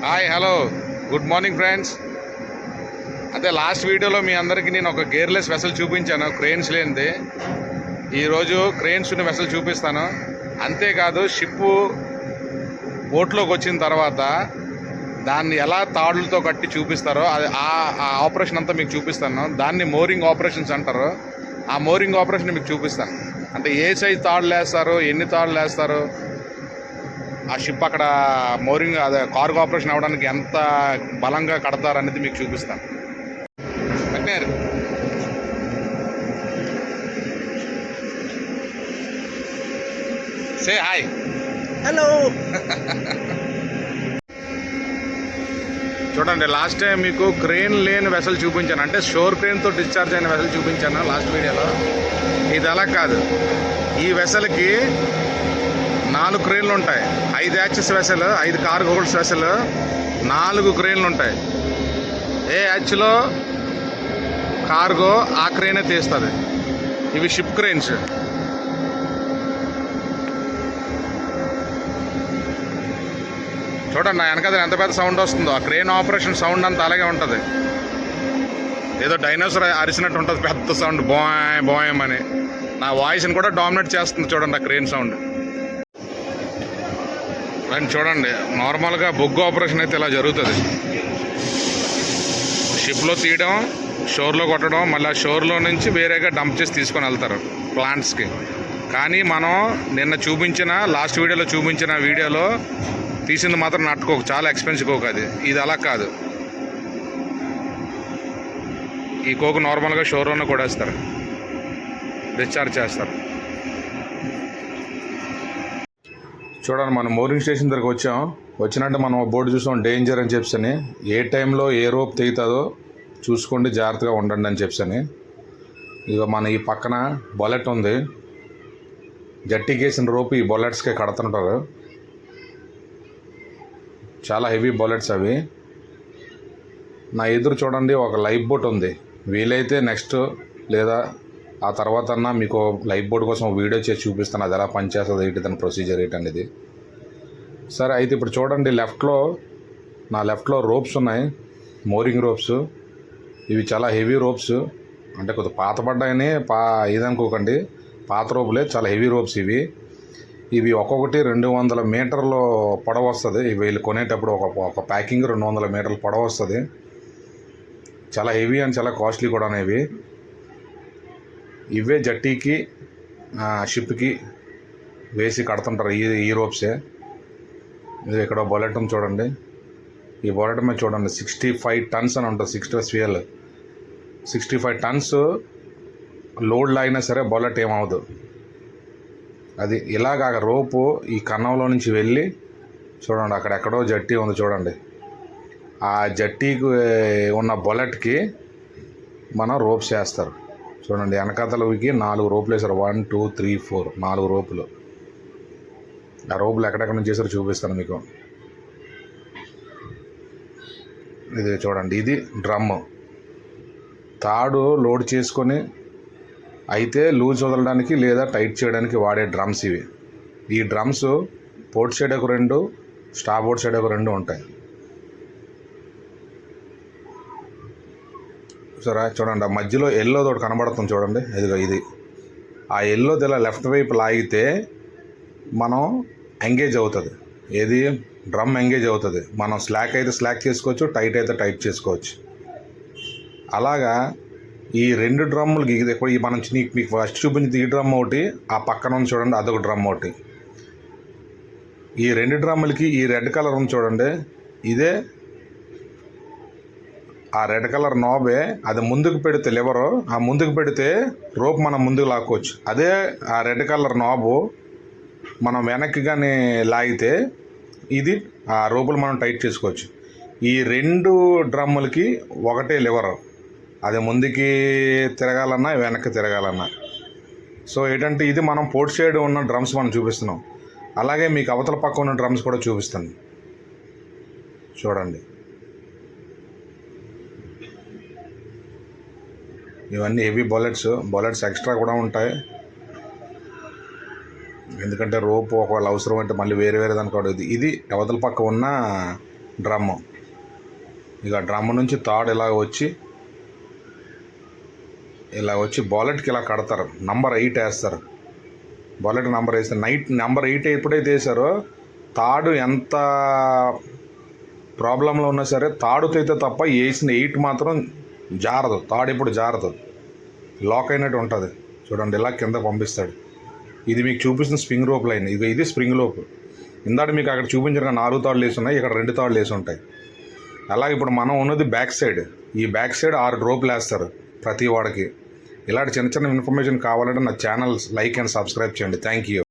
Hi hello good morning friends. అదే last వీడియోలో మీ అందరికీ నేను ఒక గేర్లెస్ వెసల్ చూపించాను, క్రెయిన్స్ లేనిది. ఈరోజు క్రెయిన్స్ ఉన్న వెసల్ చూపిస్తాను. అంతేకాదు షిప్పు పోర్ట్లోకి వచ్చిన తర్వాత దాన్ని ఎలా తాడులతో కట్టి చూపిస్తారో ఆ ఆపరేషన్ అంతా మీకు చూపిస్తాను. దాన్ని మోరింగ్ ఆపరేషన్స్ అంటారు. ఆ మోరింగ్ ఆపరేషన్ మీకు చూపిస్తాను. అంటే ఏ సైజ్ తాడులు వేస్తారు, ఎన్ని తాడులు వేస్తారు, ఆ షిప్ అక్కడ మోరింగ్ అదే కార్గో ఆపరేషన్ అవ్వడానికి ఎంత బలంగా కడతారు అనేది మీకు చూపిస్తాను. Say hi. హలో. చూడండి, లాస్ట్ టైం మీకు క్రెయిన్ లేని వెసల్ చూపించాను, అంటే షోర్ క్రెయిన్తో డిశ్చార్జ్ అయిన వెసల్ చూపించాను లాస్ట్ వీడియోలో. ఇది అలా కాదు. ఈ వెసల్కి 4 క్రెయిన్లు ఉంటాయి. 5 యాచెస్ వెసల్, 5 కార్గో హోల్డ్స్ వెసల్, 4 క్రెయిన్లు ఉంటాయి. ఏ యాచ్లో కార్గో ఆ క్రెయినే తీస్తుంది. ఇవి షిప్ క్రెయిన్స్. చూడండి నా వెనకాల ఎంత పెద్ద సౌండ్ వస్తుందో. ఆ క్రెయిన్ ఆపరేషన్ సౌండ్ అంతా అలాగే ఉంటుంది. ఏదో డైనోసార్ అరిసినట్టు ఉంటుంది, పెద్ద సౌండ్, బోయ్ బోయం అని. నా వాయిస్ని కూడా డామినేట్ చేస్తుంది. చూడండి ఆ క్రెయిన్ సౌండ్. అండ్ చూడండి, నార్మల్గా బొగ్గు ఆపరేషన్ అయితే ఇలా జరుగుతుంది. షిప్లో తీయడం, షోర్లో కొట్టడం, మళ్ళీ షోర్లో నుంచి వేరేగా డంప్ చేసి తీసుకొని వెళ్తారు ప్లాంట్స్కి. కానీ మనం నిన్న చూపించిన లాస్ట్ వీడియోలో చూపించిన వీడియోలో తీసింది మాత్రం నట్టుకోకు, చాలా ఎక్స్పెన్సివ్ కోక్ అది. ఇది అలా కాదు. ఈ కోక్ నార్మల్గా షోర్లోనే కొడేస్తారు, డిశ్చార్జ్ చేస్తారు. చూడండి, మనం మోరింగ్ స్టేషన్ దగ్గరకు వచ్చినట్టు మనం బోర్డు చూసాం, డేంజర్ అని చెప్పని. ఏ టైంలో ఏ రోప్ తెగుతుందో చూసుకోండి, జాగ్రత్తగా ఉండండి అని చెప్పని. ఇక మన ఈ పక్కన బొలెట్ ఉంది. జట్టికి వేసిన రోపు ఈ బొలెట్స్కే కడుతుంటారు. చాలా హెవీ బొలెట్స్ అవి. నా ఎదురు చూడండి ఒక లైఫ్ బోట్ ఉంది. వీలైతే నెక్స్ట్ లేదా ఆ తర్వాత అన్నా మీకు లైఫ్ బోట్ కోసం వీడియో చేసి చూపిస్తాను, అది ఎలా పనిచేస్తుంది, ఏంటి దాని ప్రొసీజర్ ఏంటి అనేది. సరే, అయితే ఇప్పుడు చూడండి, నా లెఫ్ట్లో రోప్స్ ఉన్నాయి, మోరింగ్ రోప్స్. ఇవి చాలా హెవీ రోప్స్, అంటే కొద్దిగా పాతపడ్డాయని ఇదనుకోకండి, పాత రోపులే, చాలా హెవీ రోప్స్ ఇవి ఒక్కొక్కటి 200 మీటర్లు పొడవు వస్తుంది. ఇవి వీళ్ళు కొనేటప్పుడు ఒక ప్యాకింగ్ 200 మీటర్ల పొడవు వస్తుంది. చాలా హెవీ అండ్ చాలా కాస్ట్లీ కూడా ఇవే జట్టీకి షిప్కి వేసి కడుతుంటారు ఈ రోప్సే. ఇది ఇక్కడ బొలెట్ ఉంది చూడండి. ఈ బొలెట్ మీద చూడండి 65 టన్స్ అని ఉంటుంది. 65 టన్స్ లోడ్ లాగినా సరే బొలెట్ ఏమవదు. అది ఇలాగా రోపు ఈ కన్నంలో నుంచి వెళ్ళి చూడండి, అక్కడెక్కడో జట్టి ఉంది చూడండి. ఆ జట్టీకి ఉన్న బొలెట్కి మనం రోప్స్ వేస్తారు. చూడండి, వెనకాతలకి 4 రోపులు వేశారు. 1 2 3 4 4 రోపులు. ఆ రోపులు ఎక్కడెక్కడ నుంచి చేశారో చూపిస్తాను మీకు. ఇది చూడండి, ఇది డ్రమ్. తాడు లోడ్ చేసుకొని అయితే లూజ్ వదలడానికి లేదా టైట్ చేయడానికి వాడే డ్రమ్స్ ఇవి. ఈ డ్రమ్స్ పోర్ట్ సైడ్ ఒక 2, స్టాబోర్డ్ సైడ్ ఒక 2 ఉంటాయి. సరే చూడండి, ఆ మధ్యలో ఎల్లో తోటి కనబడుతుంది చూడండి. ఇది ఆ ఎల్లోది ఇలా లెఫ్ట్ వైపు లాగితే మనం ఎంగేజ్ అవుతుంది. ఏది డ్రమ్ ఎంగేజ్ అవుతుంది. మనం స్లాక్ అయితే స్లాక్ చేసుకోవచ్చు, టైట్ అయితే టైట్ చేసుకోవచ్చు. అలాగా ఈ 2 డ్రమ్ములకి ఇప్పుడు మనం మీకు ఫస్ట్ చూపించింది ఈ డ్రమ్ ఒకటి, ఆ పక్కన ఉంది చూడండి అదొక డ్రమ్ ఒకటి. ఈ 2 డ్రమ్ములకి ఈ రెడ్ కలర్ ఉంది చూడండి, ఇదే ఆ రెడ్ కలర్ నాబే. అది ముందుకు పెడితే లివరు, ఆ ముందుకు పెడితే రోప్ మనం ముందుకు లాక్కోవచ్చు. అదే ఆ రెడ్ కలర్ నాబు మనం వెనక్కి కానీ లాగితే ఇది ఆ రోపులు మనం టైట్ చేసుకోవచ్చు. ఈ 2 డ్రమ్ములకి ఒకటే లివరు, అది ముందుకి తిరగాలన్నా వెనక్కి తిరగాలన్నా. సో ఏంటంటే ఇది మనం పోర్ట్ సైడ్ ఉన్న డ్రమ్స్ మనం చూపిస్తున్నాం. అలాగే మీకు అవతల పక్క ఉన్న డ్రమ్స్ కూడా చూపిస్తాను చూడండి. ఇవన్నీ హెవీ బొలెట్స్ ఎక్స్ట్రా కూడా ఉంటాయి. ఎందుకంటే రోపు ఒకవేళ అవసరం అంటే మళ్ళీ వేరే దానికి కూడా ఇది అవతల పక్క ఉన్న డ్రమ్ము. ఇక డ్రమ్ము నుంచి తాడు ఇలా వచ్చి బాలెట్కి ఇలా కడతారు. నంబర్ 8 వేస్తారు. బాలెట్ నంబర్ వేస్తే నంబర్ 8 ఎప్పుడైతే వేసారో తాడు ఎంత ప్రాబ్లంలో ఉన్నా సరే తాడుతో అయితే తప్ప వేసిన 8 మాత్రం జారదు. తాడు ఎప్పుడు జారదు, లాక్ అయినట్టు ఉంటుంది. చూడండి ఇలా కింద పంపిస్తాడు. ఇది మీకు చూపిస్తున్న స్ప్రింగ్ రోప్ లైన్. ఇది స్ప్రింగ్ రోప్. ఇందాక మీకు అక్కడ చూపించిన 4 తాడులు వేసి ఉన్నాయి, ఇక్కడ 2 తాడులు వేసి ఉంటాయి. అలాగే ఇప్పుడు మనం ఉన్నది బ్యాక్ సైడ్. ఈ బ్యాక్ సైడ్ 6 డ్రోప్లు వేస్తారు ప్రతి వాడికి. ఇలాంటి చిన్న చిన్న ఇన్ఫర్మేషన్ కావాలంటే నా ఛానల్ లైక్ అండ్ సబ్స్క్రైబ్ చేయండి. Thank you.